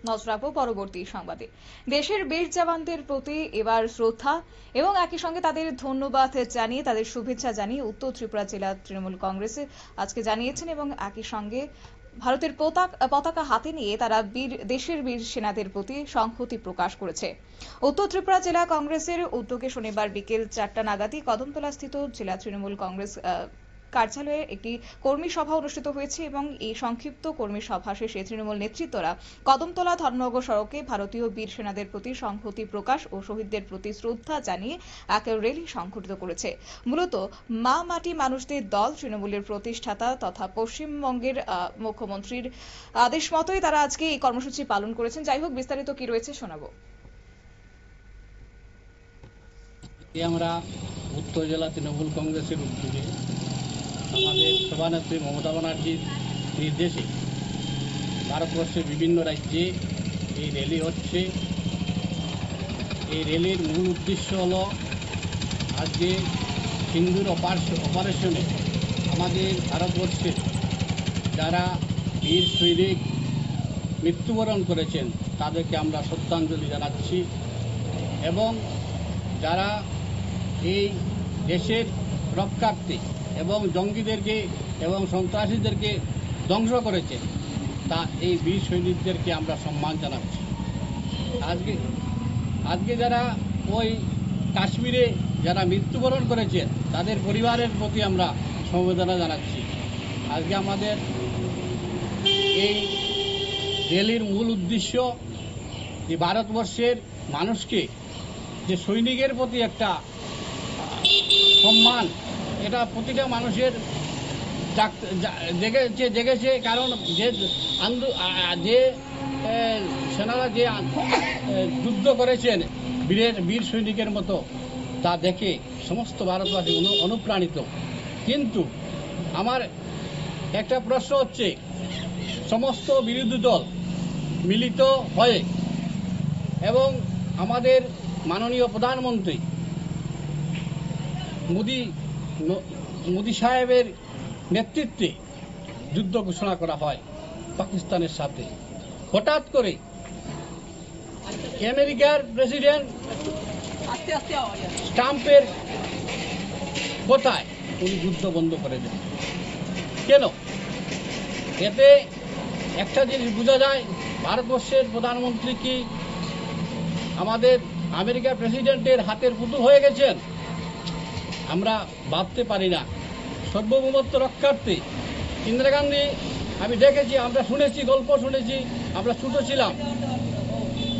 নজর রাখবো পরবর্তী সংবাদে। দেশের বীর জওয়ানদের প্রতি এবার শ্রদ্ধা এবং একই সঙ্গে তাদের ধন্যবাদ জানিয়ে তাদের শুভেচ্ছা জানিয়ে উত্তর ত্রিপুরা জেলা তৃণমূল কংগ্রেসে আজকে জানিয়েছেন এবং একই সঙ্গে ভারতের পতাকা হাতে নিয়ে তারা দেশের বীর সেনাদের প্রতি সংহতি প্রকাশ করেছে। উত্তর ত্রিপুরা জেলা কংগ্রেসের উদ্যোগে শনিবার বিকেল 4টা নাগাদই কদমতলাস্থিত জেলা তৃণমূল কংগ্রেস কার্যালয়ে একটি কর্মী সভা অনুষ্ঠিত হয়েছে এবং এই সংক্ষিপ্ত কর্মী সভা শেষে তৃণমূল নেতৃত্বরা কদমতলা ধর্মনগর সড়কে ভারতীয় বীর সেনাদের প্রতি সংহতি প্রকাশ ও শহীদদের প্রতি শ্রদ্ধা জানিয়ে এক র্যালি সংঘটিত করেছে। মূলত মা মাটি মানুষদের দল তৃণমূলের প্রতিষ্ঠাতা তথা পশ্চিমবঙ্গের মুখ্যমন্ত্রীর আদেশ মতোই তারা আজকে এই কর্মসূচি পালন করেছেন। যাই হোক, বিস্তারিত কি রয়েছে শোনাবো। আমরা উত্তর জেলা তৃণমূল কংগ্রেসের উদ্যোগে আমাদের সভানেত্রী মমতা ব্যানার্জির নির্দেশে ভারতবর্ষের বিভিন্ন রাজ্যে এই র্যালি হচ্ছে। এই র্যালির মূল উদ্দেশ্য হল আজকে সিন্দুর অপারেশনে আমাদের ভারতবর্ষের যারা বীর সৈনিক মৃত্যুবরণ করেছেন তাদেরকে আমরা শ্রদ্ধাঞ্জলি জানাচ্ছি এবং যারা এই দেশের রক্ষার্থে এবং জঙ্গিদেরকে এবং সন্ত্রাসীদেরকে ধ্বংস করেছে তা এই বীর সৈনিকদেরকে আমরা সম্মান জানাচ্ছি। আজকে যারা ওই কাশ্মীরে যারা মৃত্যুবরণ করেছেন তাদের পরিবারের প্রতি আমরা সমবেদনা জানাচ্ছি। আজকে আমাদের এই র্যালির মূল উদ্দেশ্য যে ভারতবর্ষের মানুষকে যে সৈনিকের প্রতি একটা সম্মান, এটা প্রতিটা মানুষের জেগেছে। কারণ যে সেনারা যে যুদ্ধ করেছেন বীর সৈনিকের মতো তা দেখে সমস্ত ভারতবাসী অনুপ্রাণিত। কিন্তু আমার একটা প্রশ্ন হচ্ছে, সমস্ত বিরোধী দল মিলিত হয়ে এবং আমাদের মাননীয় প্রধানমন্ত্রী মোদি সাহেবের নেতৃত্বে যুদ্ধ ঘোষণা করা হয় পাকিস্তানের সাথে। হঠাৎ করে আমেরিকার প্রেসিডেন্ট ট্রাম্পের কথায় উনি যুদ্ধ বন্ধ করে দেন কেন? এতে একটা জিনিস বোঝা যায়, ভারতবর্ষের প্রধানমন্ত্রী কি আমাদের আমেরিকার প্রেসিডেন্টের হাতের পুতুল হয়ে গেছেন? আমরা ভাবতে পারি না। সার্বভৌমত্ব রক্ষার্থে ইন্দিরা গান্ধী, আমি দেখেছি, আমরা শুনেছি, গল্প শুনেছি, আমরা ছোট ছিলাম,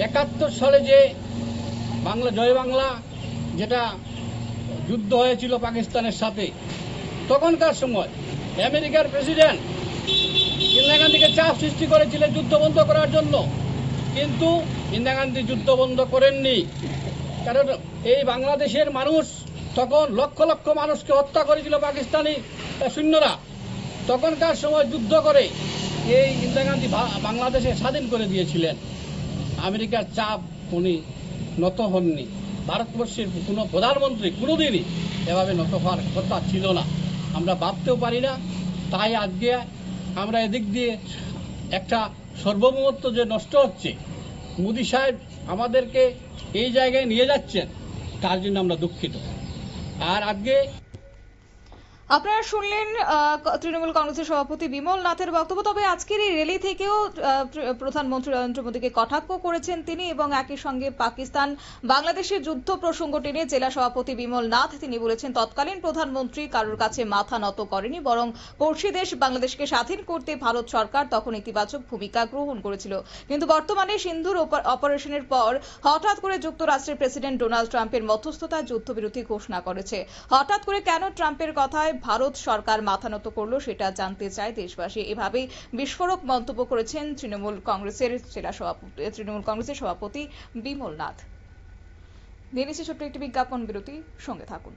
71 সালে যে জয় বাংলা যেটা যুদ্ধ হয়েছিল পাকিস্তানের সাথে, তখনকার সময় আমেরিকার প্রেসিডেন্ট ইন্দিরা গান্ধীকে চাপ সৃষ্টি করেছিলেন যুদ্ধ বন্ধ করার জন্য, কিন্তু ইন্দিরা গান্ধী যুদ্ধ বন্ধ করেননি। কারণ এই বাংলাদেশের মানুষ তখন লক্ষ লক্ষ মানুষকে হত্যা করেছিল পাকিস্তানি সৈন্যরা। তখনকার সময় যুদ্ধ করে এই ইন্দিরা গান্ধী বাংলাদেশে স্বাধীন করে দিয়েছিলেন। আমেরিকার চাপ উনি নত হননি। ভারতবর্ষের কোনো প্রধানমন্ত্রী কোনোদিনই এভাবে নত হওয়ার কথা ছিল না, আমরা ভাবতেও পারি না। তাই আজকে আমরা এদিক দিয়ে একটা সার্বভৌমত্ব যে নষ্ট হচ্ছে, মোদি সাহেব আমাদেরকে এই জায়গায় নিয়ে যাচ্ছেন, তার জন্য আমরা দুঃখিত। আর আজকে আপনারা শুনলেন তৃণমূল কংগ্রেসের সভাপতি বিমল নাথের বক্তব্য। তবে আজকের এই র্যালি থেকেও প্রধানমন্ত্রী নরেন্দ্র মোদীকে কটাক্ষ করেছেন তিনি এবং একই সঙ্গে পাকিস্তান বাংলাদেশের যুদ্ধ প্রসঙ্গ টেনে জেলা সভাপতি বিমল নাথ তিনি বলেছেন, তৎকালীন প্রধানমন্ত্রী কারোর কাছে মাথা নত করেনি, বরং পড়শি দেশ বাংলাদেশকে স্বাধীন করতে ভারত সরকার তখন ইতিবাচক ভূমিকা গ্রহণ করেছিল। কিন্তু বর্তমানে সিন্ধুর অপারেশনের পর হঠাৎ করে যুক্তরাষ্ট্রের প্রেসিডেন্ট ডোনাল্ড ট্রাম্পের মধ্যস্থতায় যুদ্ধবিরতি ঘোষণা করেছে। হঠাৎ করে কেন ট্রাম্পের কথায় ভারত সরকার মাথা নত করলো সেটা জানতে চায় দেশবাসী। এভাবেই বিস্ফোরক মন্তব্য করেছেন তৃণমূল কংগ্রেসের সভাপতি বিমল নাথ। নিয়ে নিচ্ছে ছোট্ট একটি বিজ্ঞাপন বিরতি, সঙ্গে থাকুন।